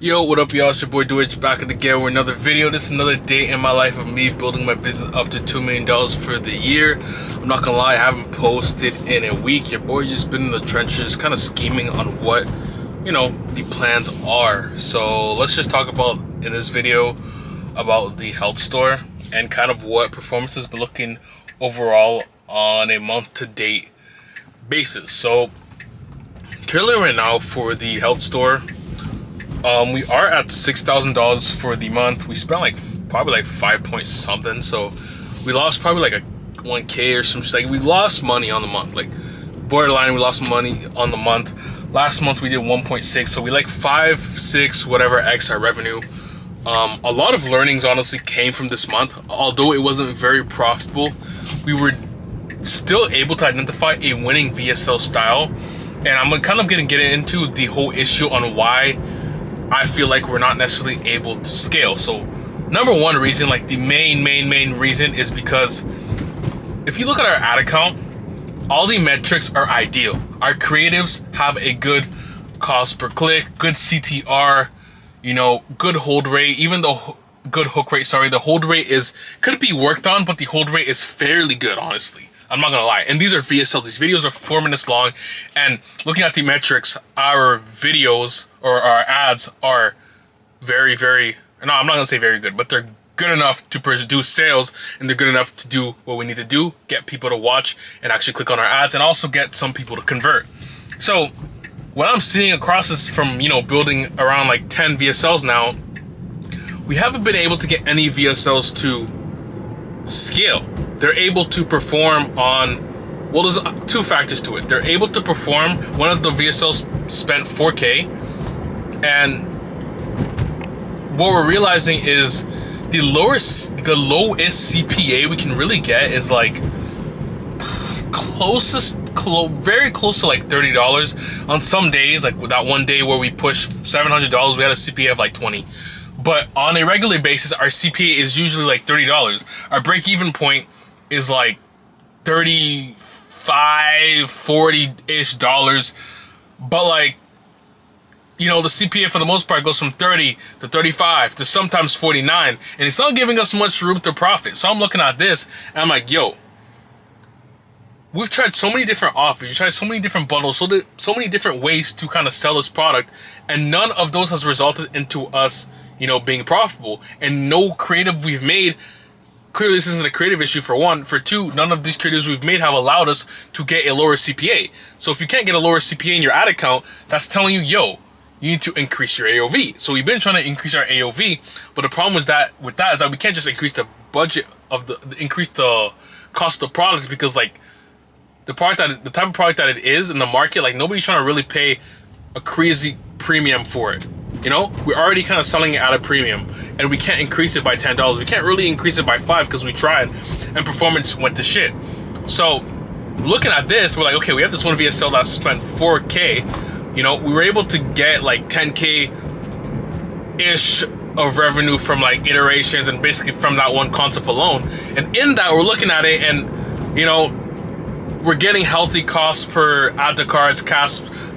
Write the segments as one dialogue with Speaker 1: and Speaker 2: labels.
Speaker 1: Yo, what up y'all, it's your boy Dwitch back again with another video. This is another day in my life of me building my business up to $2 million for the year. I'm not gonna lie, I haven't posted in a week. Your boy just been in the trenches kind of scheming on what, the plans are. So let's just talk about in this video about the health store and kind of what performance has been looking overall on a month to date basis. So currently right now for the health store, we are at $6,000 for the month. We spent probably like 5 point something, so we lost probably like a 1K or some shit. Like we lost money on the month, like borderline we lost money on the month. Last month we did 1.6, so we like 5, 6, whatever X our revenue. A lot of learnings honestly came from this month. Although it wasn't very profitable, we were still able to identify a winning VSL style, and I'm kind of gonna get into the whole issue on why I feel like we're not necessarily able to scale. So number one reason, like the main reason, is because if you look at our ad account, all the metrics are ideal. Our creatives have a good cost per click, good CTR, good hold rate, even though good hook rate, sorry, the hold rate could be worked on, but the hold rate is fairly good, honestly. I'm not gonna lie. And these are VSL. These videos are 4 minutes long. And looking at the metrics, our videos or our ads are very, no, I'm not gonna say very good, but they're good enough to produce sales, and they're good enough to do what we need to do, get people to watch and actually click on our ads, and also get some people to convert. So what I'm seeing across this from, building around like 10 VSLs now, we haven't been able to get any VSLs to scale. They're able to perform on, well, there's two factors to it. They're able to perform. One of the VSLs spent 4K, and what we're realizing is the lowest CPA we can really get is like very close to like $30 on some days. Like that one day where we pushed $700, we had a CPA of like 20. But on a regular basis, our CPA is usually like $30. Our break-even point is like 35, 40-ish dollars. But like, the CPA for the most part goes from 30 to 35 to sometimes 49. And it's not giving us much room to profit. So I'm looking at this and I'm like, yo, we've tried so many different offers, you tried so many different bundles, so many different ways to kind of sell this product, and none of those has resulted into us being profitable. And no creative we've made, clearly this isn't a creative issue for one. For two, none of these creatives we've made have allowed us to get a lower CPA. So if you can't get a lower CPA in your ad account, that's telling you, yo, you need to increase your AOV. So we've been trying to increase our AOV, but the problem is that with that is that we can't just increase the budget of increase the cost of the product, because like the type of product that it is in the market, like nobody's trying to really pay a crazy premium for it. We're already kind of selling it at a premium, and we can't increase it by $10. We can't really increase it by 5 because we tried and performance went to shit. So looking at this, we're like, okay, we have this one VSL that spent 4K. We were able to get like 10K ish of revenue from like iterations and basically from that one concept alone. And in that, we're looking at it and we're getting healthy costs per add to cards,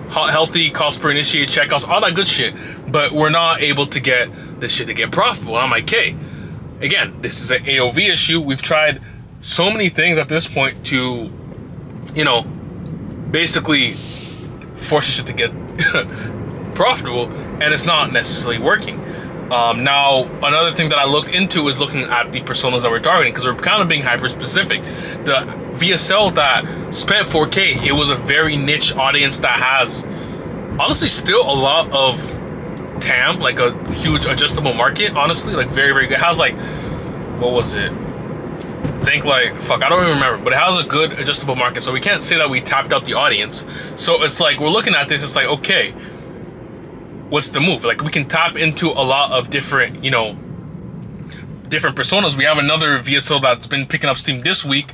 Speaker 1: healthy cost per initiate checkouts, all that good shit, but we're not able to get this shit to get profitable. And I'm like, hey, again, this is an AOV issue. We've tried so many things at this point to, basically force this shit to get profitable, and it's not necessarily working. Now, another thing that I looked into is looking at the personas that we're targeting, because we're kind of being hyper specific. The VSL that spent 4K, it was a very niche audience that has honestly still a lot of TAM, like a huge adjustable market, honestly, like very good. It has like, what was it? I think like, fuck, I don't even remember, but it has a good adjustable market. So we can't say that we tapped out the audience. So it's like, we're looking at this, it's like, okay, what's the move? Like we can tap into a lot of different, different personas. We have another VSL that's been picking up steam this week.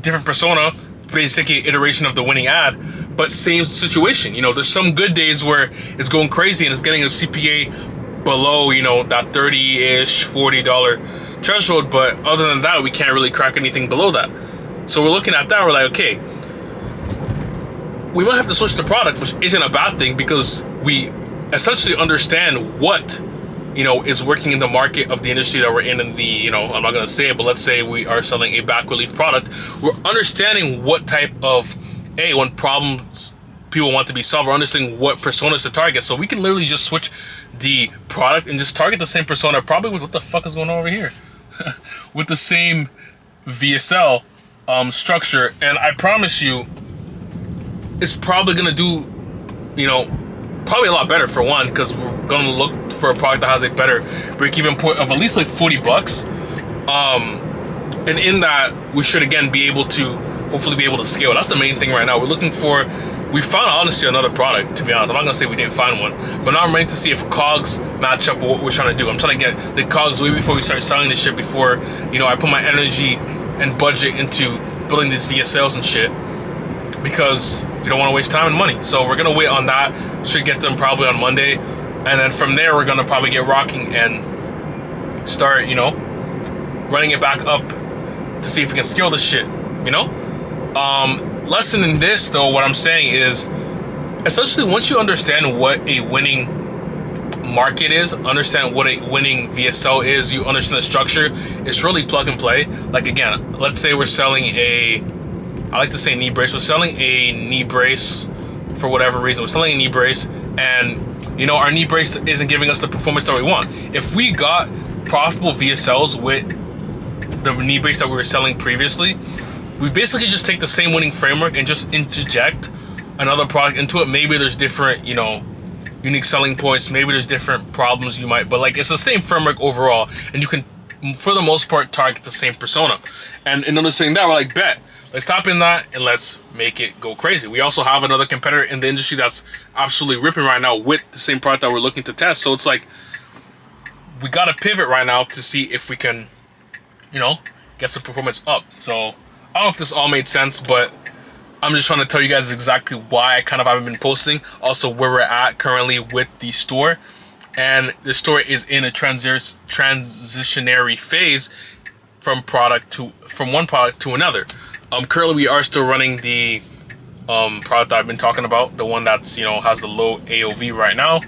Speaker 1: Different persona, basically iteration of the winning ad, but same situation. There's some good days where it's going crazy and it's getting a CPA below, that 30-ish, $40 threshold. But other than that, we can't really crack anything below that. So we're looking at that, we're like, okay, we might have to switch the product, which isn't a bad thing because we essentially understand what, you know, is working in the market of the industry that we're in the, you know, I'm not going to say it, but let's say we are selling a back relief product. We're understanding what type of, when problems people want to be solved, or understanding what personas to target. So we can literally just switch the product and just target the same persona, probably with, what the fuck is going on over here? With the same VSL structure. And I promise you, it's probably going to do, you know, probably a lot better, for one, because we're going to look for a product that has a better break-even point of at least like $40. And in that, we should again be able to hopefully be able to scale. That's the main thing right now. We're looking for, we found honestly another product, to be honest. I'm not gonna say we didn't find one, but now I'm ready to see if COGS match up with what we're trying to do. I'm trying to get the COGS way before we start selling this shit, before, you know, I put my energy and budget into building these VSLs and shit, because we don't want to waste time and money. So we're gonna wait on that. Should get them probably on Monday, and then from there we're gonna probably get rocking and start, you know, running it back up to see if we can scale this shit, you know. Lesson in this though, what I'm saying is, essentially once you understand what a winning market is, understand what a winning VSL is, you understand the structure, it's really plug and play. Like again, let's say we're selling a, I like to say knee brace, we're selling a knee brace for whatever reason, we're selling a knee brace, and you know, our knee brace isn't giving us the performance that we want. If we got profitable VSLs with the knee brace that we were selling previously, we basically just take the same winning framework and just interject another product into it. Maybe there's different, you know, unique selling points, maybe there's different problems you might, but like it's the same framework overall, and you can, for the most part, target the same persona. And in understanding that, we're like, bet, let's tap in that and let's make it go crazy. We also have another competitor in the industry that's absolutely ripping right now with the same product that we're looking to test. So it's like, we gotta pivot right now to see if we can, you know, get some performance up. So I don't know if this all made sense, but I'm just trying to tell you guys exactly why I kind of haven't been posting. Also, where we're at currently with the store. And the store is in a transitionary phase from one product to another. Currently, we are still running the product that I've been talking about, the one that's, you know, has the low AOV right now.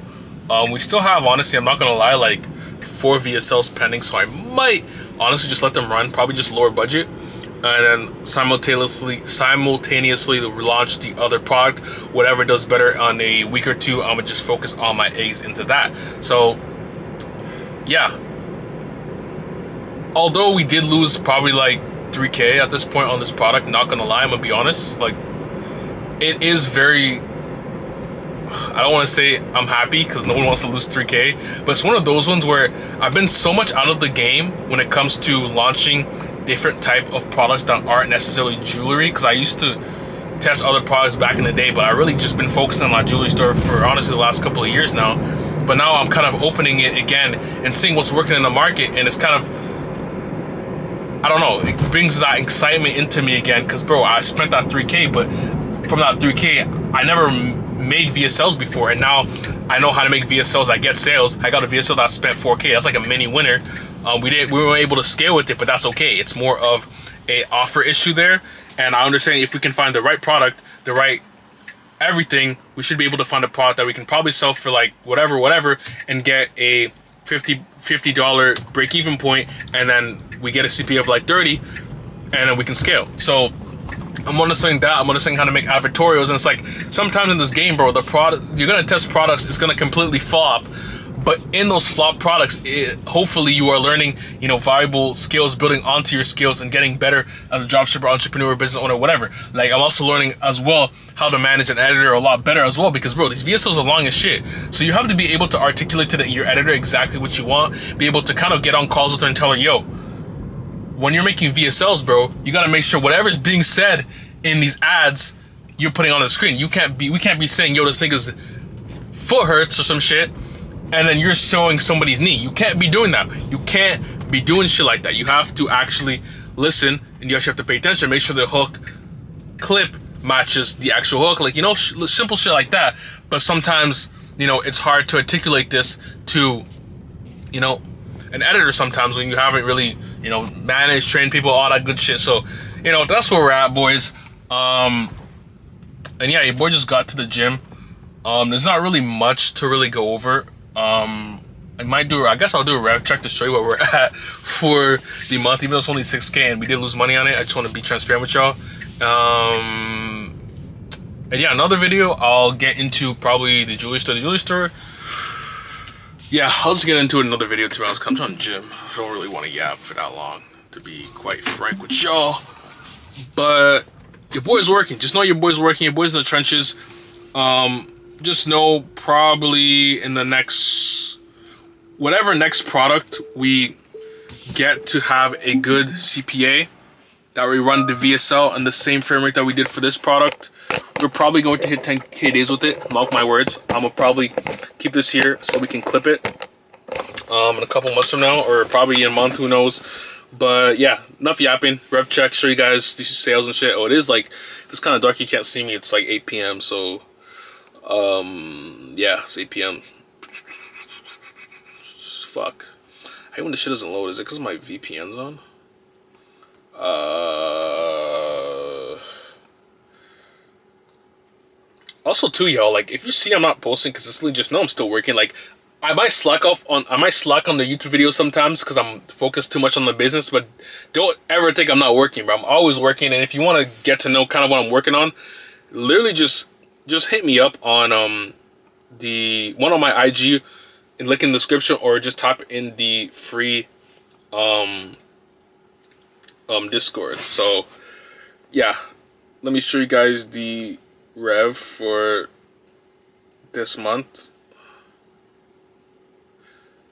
Speaker 1: We still have, honestly, I'm not gonna lie, like 4 VSLs pending, so I might honestly just let them run, probably just lower budget, and then simultaneously launch the other product. Whatever does better on a week or two, I'm gonna just focus all my eggs into that. So yeah, although we did lose probably like 3K at this point on this product, not gonna lie, I'm gonna be honest, like it is very, I don't want to say I'm happy, because no one wants to lose 3K, but it's one of those ones where I've been so much out of the game when it comes to launching different type of products that aren't necessarily jewelry, because I used to test other products back in the day, but I really just been focusing on my jewelry store for honestly the last couple of years now. But now I'm kind of opening it again and seeing what's working in the market, and it's kind of, I don't know, it brings that excitement into me again, because bro, I spent that 3K, but from that 3K, I never made VSLs before, and now I know how to make VSLs. I get sales. I got a VSL that spent 4K. That's like a mini winner. We weren't able to scale with it, but that's okay. It's more of a offer issue there, and I understand if we can find the right product, the right everything, we should be able to find a product that we can probably sell for like whatever, and get a $50 break-even point, and then we get a CP of like 30, and then we can scale. So I'm understanding that. I'm understanding how to make advertorials, and it's like sometimes in this game, bro, the product, you're gonna test products, it's gonna completely flop. But in those flop products, hopefully you are learning, you know, valuable skills, building onto your skills and getting better as a dropshipper, entrepreneur, business owner, whatever. Like, I'm also learning as well how to manage an editor a lot better as well, because bro, these VSLs are long as shit. So you have to be able to articulate to your editor exactly what you want, be able to kind of get on calls with her and tell her, yo, when you're making VSLs, bro, you gotta make sure whatever's being said in these ads, you're putting on the screen. We can't be saying, yo, this nigga's foot hurts or some shit, and then you're showing somebody's knee. You can't be doing that. You can't be doing shit like that. You have to actually listen, and you actually have to pay attention, make sure the hook clip matches the actual hook, like, you know, simple shit like that. But sometimes, you know, it's hard to articulate this to, you know, an editor sometimes when you haven't really, you know, managed, trained people, all that good shit. So, you know, that's where we're at, boys. And yeah, your boy just got to the gym. There's not really much to really go over. I guess I'll do a rev check to show you where we're at for the month, even though it's only 6K and we did lose money on it. I just want to be transparent with y'all. And yeah, another video, I'll get into probably the jewelry store. The jewelry store, yeah, I'll just get into it in another video, to be honest. I'm trying to gym. I don't really want to yap for that long, to be quite frank with y'all. But your boy's working. Just know your boy's working. Your boy's in the trenches. Just know probably in the next, whatever next product we get to have a good CPA, that we run the VSL and the same frame rate that we did for this product, we're probably going to hit 10K days with it. Mark my words. I'm gonna probably keep this here so we can clip it in a couple months from now, or probably in a month, who knows. But yeah, enough yapping. Rev check, show you guys these sales and shit. Oh, it is like, it's kind of dark, you can't see me. It's like 8 p.m. so yeah, it's 8 p.m. Fuck. I hate when the shit doesn't load. Is it because my VPN's on? Also too, y'all, like, if you see I'm not posting consistently, just know I'm still working. Like, I might slack on the YouTube videos sometimes because I'm focused too much on the business, but don't ever think I'm not working, bro. I'm always working. And if you want to get to know kind of what I'm working on, literally just hit me up on the one on my IG and link in the description, or just type in the free Discord. So yeah, let me show you guys the rev for this month.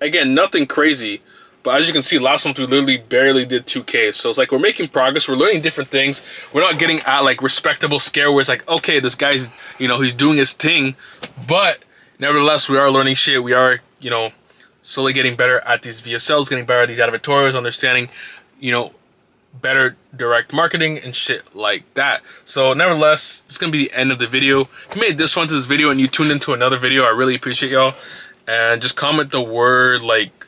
Speaker 1: Again, nothing crazy, but as you can see, last month we literally barely did 2K. So it's like we're making progress, we're learning different things. We're not getting at like respectable scale where it's like, okay, this guy's, you know, he's doing his thing, but nevertheless we are learning shit. We are, you know, slowly getting better at these VSLs, getting better at these advertorials, understanding, you know, better direct marketing and shit like that. So nevertheless, it's gonna be the end of the video. If you made this one to this video and you tuned into another video, I really appreciate y'all. And just comment the word like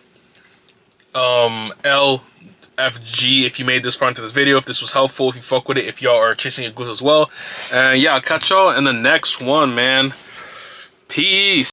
Speaker 1: LFG if you made this far into this video, if this was helpful, if you fuck with it, if y'all are chasing your goals as well. And yeah, I'll catch y'all in the next one, man. Peace.